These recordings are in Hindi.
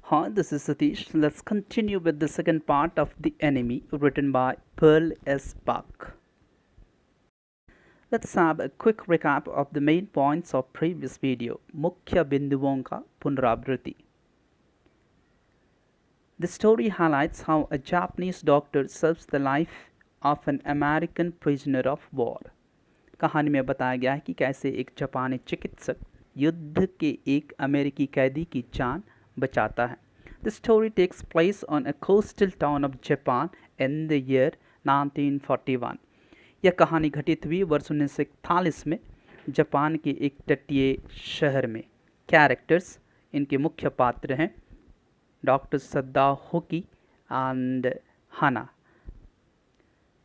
Hi, this is Satish. Let's continue with the second part of The Enemy, written by Pearl S. Buck. Let's have a quick recap of the main points of previous video. मुख्य बिंदुओं का पुनरावृत्ति. The story highlights how a Japanese doctor saves the life of an American prisoner of war. कहानी में बताया गया है कि कैसे एक जापानी चिकित्सक युद्ध के एक अमेरिकी कैदी की जान बचाता है. The story takes place on a coastal town of Japan in the year 1941. यह कहानी घटित हुई वर्ष 1941 में जापान के एक तटीय शहर में. कैरेक्टर्स, इनके मुख्य पात्र हैं doctor Sadao Hoki and Hana.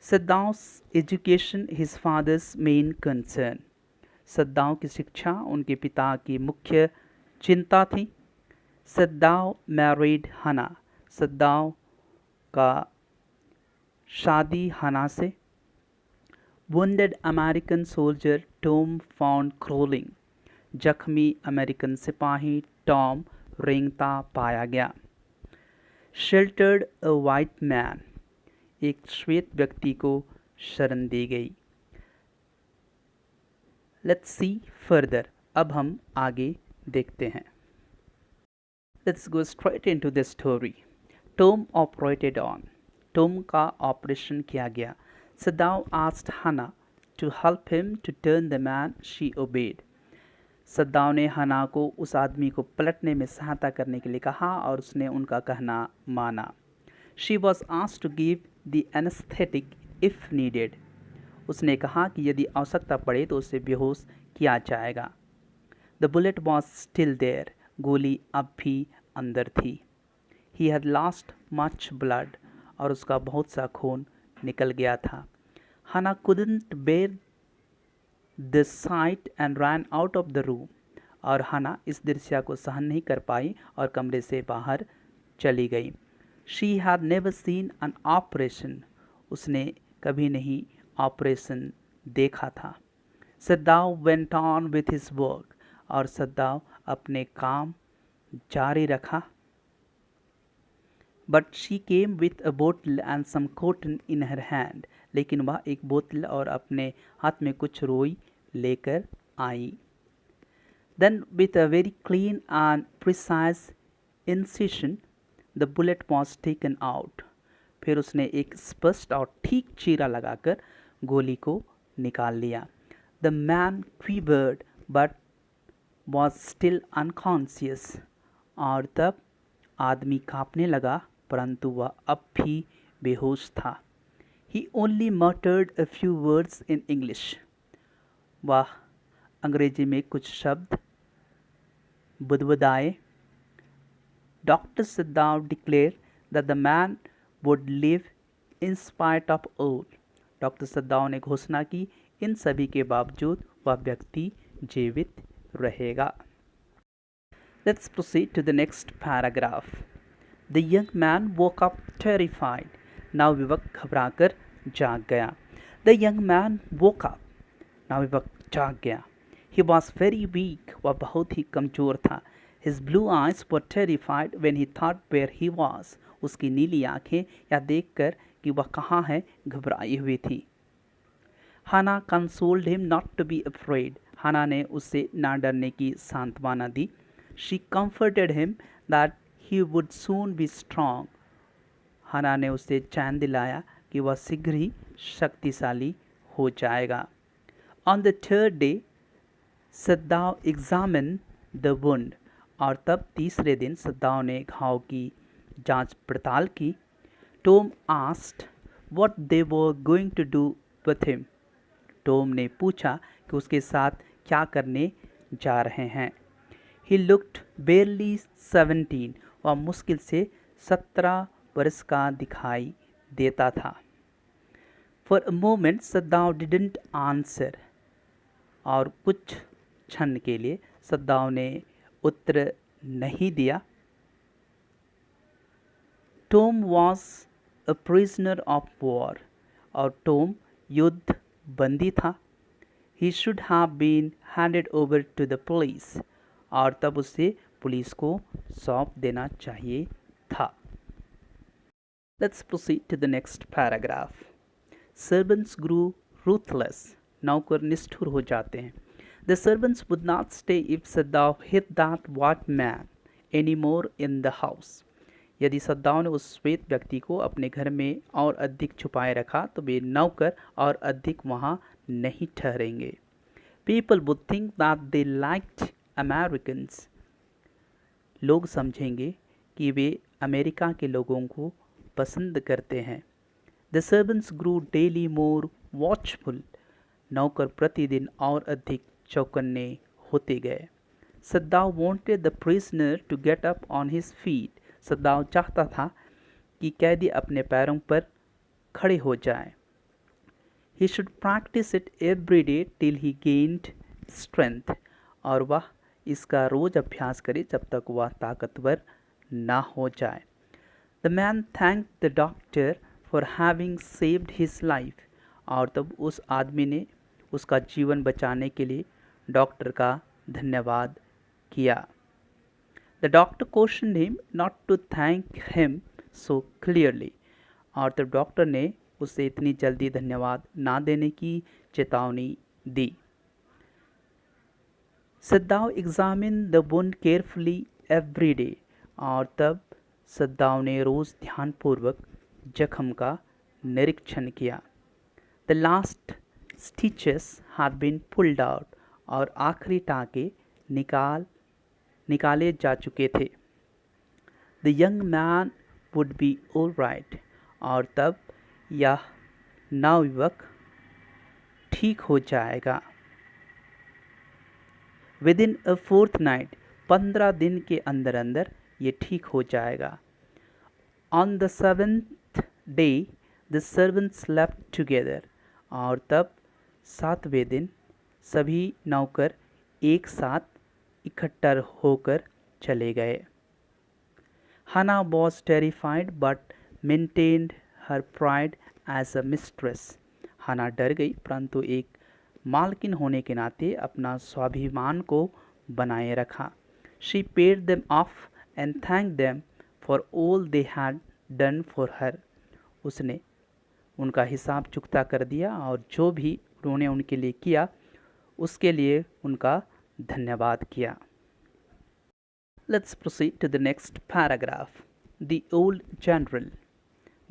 Sadao's education his father's main concern. Sadao की शिक्षा उनके पिता की मुख्य चिंता थी. सदाओ मैरिड हना. सदाओ का शादी हना से. Wounded American soldier Tom found crawling. जख्मी अमेरिकन सिपाही टॉम रेंगता पाया गया. शेल्टर्ड अ वाइट मैन. एक श्वेत व्यक्ति को शरण दी गई. Let's see further. अब हम आगे देखते हैं. Let's go straight into the story. Tom operated on. Tom का ऑपरेशन किया गया. Sadao asked Hannah to help him to turn the man. She obeyed. सद्दाव ने हना को उस आदमी को पलटने में सहायता करने के लिए कहा और उसने उनका कहना माना. She was asked to give the anesthetic if needed. उसने कहा कि यदि आवश्यकता पड़े तो उसे बेहोश किया जाएगा. The bullet was still there. गोली अब भी अंदर थी. He had lost much blood. और उसका बहुत सा खून निकल गया था. Hannah couldn't bear the sight and ran out of the room. और हना इस दृश्य को सहन नहीं कर पाई और कमरे से बाहर चली गई. She had never seen an operation. उसने कभी नहीं ऑपरेशन देखा था. सद्दाव went on with his work. और सद्दाव अपने काम जारी रखा. But she came with a bottle and some cotton in her hand. लेकिन वह एक बोतल और अपने हाथ में कुछ रोई लेकर आई. Then with a very clean and precise incision, the bullet was taken out. फिर उसने एक स्पष्ट और ठीक चीरा लगाकर गोली को निकाल लिया. The man quivered but was still unconscious. और तब आदमी कांपने लगा परंतु वह अब भी बेहोश था. He only muttered a few words in English. वह अंग्रेजी में कुछ शब्द बुदबुदाए. Dr. Saddaw declared that the man would live in spite of all. Doctor Sadao ने घोषणा की इन सभी के बावजूद वह व्यक्ति जीवित रहेगा. Let's proceed to the next paragraph. The young man woke up terrified. नवयुवक घबराकर जाग गया. The young man woke up. नवयुवक जाग गया. He was very weak. वह बहुत ही कमजोर था. His blue eyes were terrified when he thought where he was. उसकी नीली आंखें यह देखकर कि वह कहाँ है घबराई हुई थी. Hannah consoled him not to be afraid. हना ने उससे ना डरने की सांत्वना दी. She comforted him that he would soon be strong. हना ने उसे चैन दिलाया कि वह शीघ्र ही शक्तिशाली हो जाएगा. On the third day, सद्दाव examined the wound. और तब तीसरे दिन सद्दाव ने घाव की जांच पड़ताल की. Tom asked what they were going to do with him. Tom ने पूछा कि उसके साथ क्या करने जा रहे हैं. He looked barely 17. वह मुश्किल से 17 वर्ष का दिखाई देता था. For a moment, सद्दाव didn't answer. और कुछ क्षण के लिए सद्दाव ने उत्तर नहीं दिया. Tom was a prisoner of war. और टॉम युद्ध बंदी था. He should have been handed over to the police. और तब उसे पुलिस को सौंप देना चाहिए था। Let's proceed to the next paragraph. Servants grew ruthless. नौकर निष्ठुर हो जाते हैं. The servants would not stay if Saddam hid that white man anymore in the house. यदि सद्दाव ने उस श्वेत व्यक्ति को अपने घर में और अधिक छुपाए रखा तो वे नौकर और अधिक वहाँ नहीं ठहरेंगे. People would think that they liked Americans. लोग समझेंगे कि वे अमेरिका के लोगों को पसंद करते हैं. The servants grew daily more watchful. नौकर प्रतिदिन और अधिक चौकन्ने होते गए. सद्दाव wanted the prisoner to get up on his feet. सद्दाव चाहता था कि कैदी अपने पैरों पर खड़े हो जाए. He should practice it every day till he gained strength. और वह इसका रोज अभ्यास करे जब तक वह ताकतवर ना हो जाए. The man thanked the doctor for having saved his life. और तब उस आदमी ने उसका जीवन बचाने के लिए डॉक्टर का धन्यवाद किया. The doctor cautioned him not to thank him so clearly. और तब डॉक्टर ने उसे इतनी जल्दी धन्यवाद ना देने की चेतावनी दी. सद्दाव examined the wound carefully every day. और तब सद्दाव ने रोज ध्यानपूर्वक जख्म का निरीक्षण किया. The last stitches had been pulled out. और आखिरी टाँके निकाले जा चुके थे. The young man would be all right. और तब यह नवयुवक ठीक हो जाएगा. Within a fortnight, 15 दिन के अंदर अंदर ये ठीक हो जाएगा. On the 7th day, the servants slept together. और तब 7वें दिन सभी नौकर एक साथ इकट्ठा होकर चले गए. Hannah was terrified but maintained her pride as a mistress. हना डर गई परंतु एक मालकिन होने के नाते अपना स्वाभिमान को बनाए रखा. She paid them off and thanked them for all they had done for her. उसने उनका हिसाब चुकता कर दिया और जो भी उन्होंने उनके लिए किया उसके लिए उनका धन्यवाद किया. Let's proceed to the next paragraph. The old general.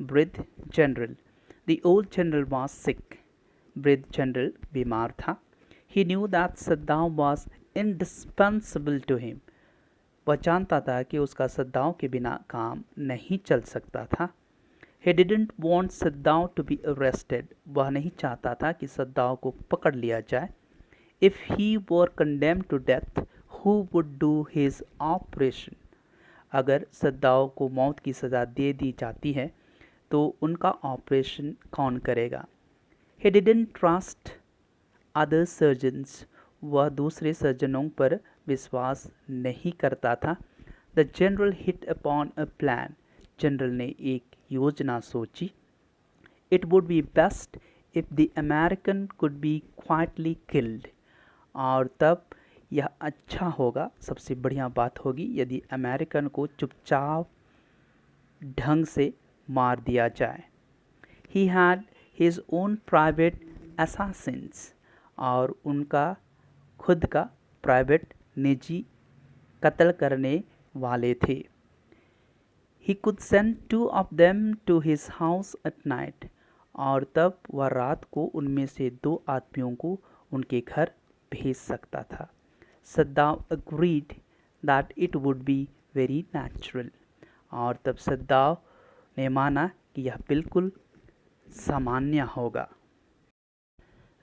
वृद्ध general. The old general was sick. वृद्ध जनरल बीमार था. He knew that Saddam was indispensable to him. वह जानता था कि उसका सद्दाव के बिना काम नहीं चल सकता था. He didn't want Saddam to be arrested. वह नहीं चाहता था कि सद्दाव को पकड़ लिया जाए. If he were condemned to death, who would do his operation? अगर सद्दाव को मौत की सज़ा दे दी जाती है तो उनका ऑपरेशन कौन करेगा. He didn't trust other surgeons. वह दूसरे सर्जनों पर विश्वास नहीं करता था. The general hit upon a plan. General ने एक योजना सोची. It would be best if the American could be quietly killed. और तब यह अच्छा होगा, सबसे बढ़िया बात होगी यदि अमेरिकन को चुपचाप ढंग से मार दिया जाए. He had his own private assassins. और उनका खुद का प्राइवेट निजी कत्ल करने वाले थे. He could send 2 of them to his house at night. और तब वह रात को उनमें से 2 आदमियों को उनके घर भेज सकता था. Saddam agreed that it would be very natural. और तब सद्दाव ने माना कि यह बिल्कुल सामान्य होगा.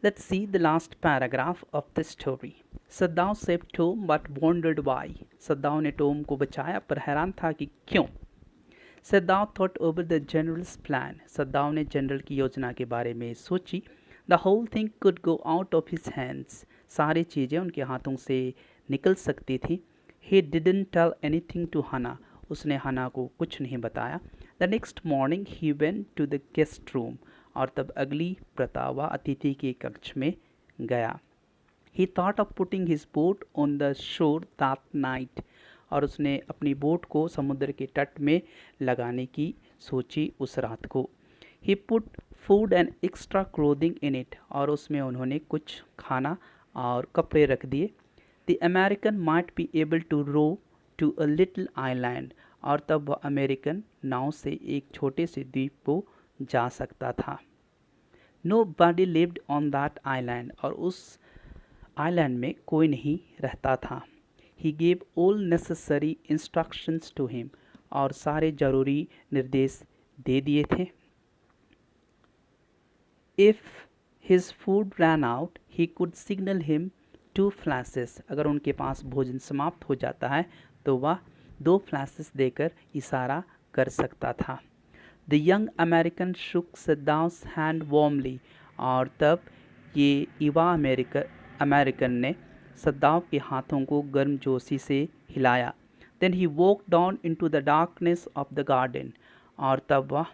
Let's see the last paragraph of the story. Saddam saved Tom but wondered why. सद्दाव ने टॉम को बचाया पर हैरान था कि क्यों. Saddam thought over the general's plan. सद्दाव ने जनरल की योजना के बारे में सोची. The whole thing could go out of his hands. सारी चीज़ें उनके हाथों से निकल सकती थी. He didn't tell anything to Hannah. उसने हना को कुछ नहीं बताया. The next morning he went to the guest room. और तब अगली प्रातः वह अतिथि के कक्ष में गया. He thought of putting his boat on the shore that night. और उसने अपनी बोट को समुद्र के तट में लगाने की सोची उस रात को। He put food and extra clothing in it, और उसमें उन्होंने कुछ खाना और कपड़े रख दिए। The American might be able to row to a little island, और तब वह अमेरिकन नाव से एक छोटे से द्वीप को जा सकता था। Nobody lived on that island, और उस आइलैंड में कोई नहीं रहता था। He gave all necessary instructions to him, और सारे जरूरी निर्देश दे दिए थे। If his food ran out he could signal him 2 flashes, अगर उनके पास भोजन समाप्त हो जाता है तो वह 2 फ्लैशेस देकर इशारा कर सकता था। The young American shook Sadao's hand warmly, और तब ये युवा अमेरिकन ने सद्दाम के हाथों को गर्मजोशी से हिलाया। Then he walk down into the darkness of the garden, और तब वह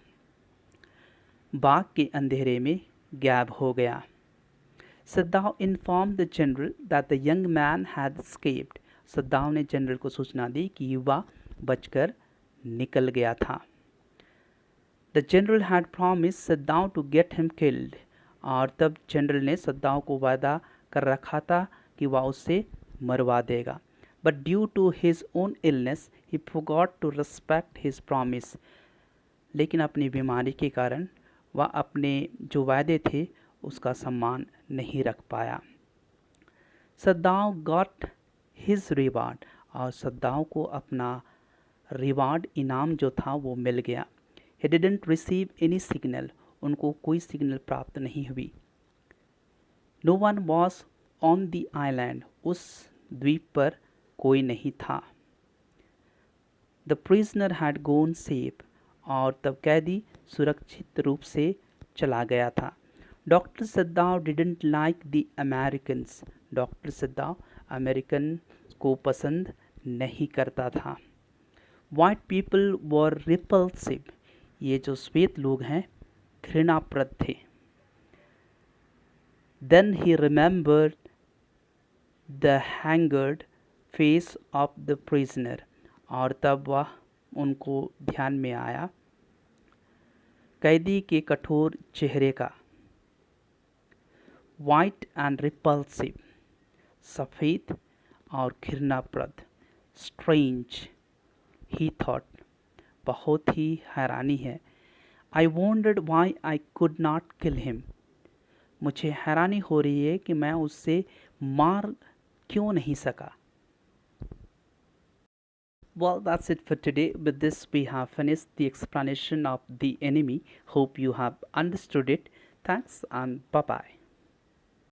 बाग के अंधेरे में गायब हो गया। Saddam inform the general that the young man had escaped, Saddam ने जनरल को सूचना दी कि युवा बचकर निकल गया था। The general had promise Saddam to get him killed, और तब जनरल ने सद्दाम को वादा कर रखा था कि वह उससे मरवा देगा। But due to his own illness he forgot to respect his promise, लेकिन अपनी बीमारी के कारण वह अपने जो वादे थे उसका सम्मान नहीं रख पाया। सद्दाम गॉट हिज रिवार्ड, और सद्दाम को अपना रिवार्ड इनाम जो था वो मिल गया। He didn't receive any signal, उनको कोई सिग्नल प्राप्त नहीं हुई। No one was on the island, उस द्वीप पर कोई नहीं था। The prisoner had gone safe, और तब कैदी सुरक्षित रूप से चला गया था। Doctor Saddam didn't like the Americans, doctor Saddam American को पसंद नहीं करता था। वाइट पीपल वर रिपल्सिव, ये जो श्वेत लोग हैं घृणाप्रद थे। Then he remembered the haggard face of the prisoner, और तब वह उनको ध्यान में आया कैदी के कठोर चेहरे का। वाइट एंड रिपल्सिव, सफ़ेद और घृणाप्रद। स्ट्रेंज, ही थॉट, बहुत ही हैरानी है। I wondered why I could not kill him, मुझे हैरानी हो रही है कि मैं उससे मार क्यों नहीं सका। Well, that's it for today. With this, we have finished the explanation of the enemy. Hope you have understood it. Thanks and bye-bye.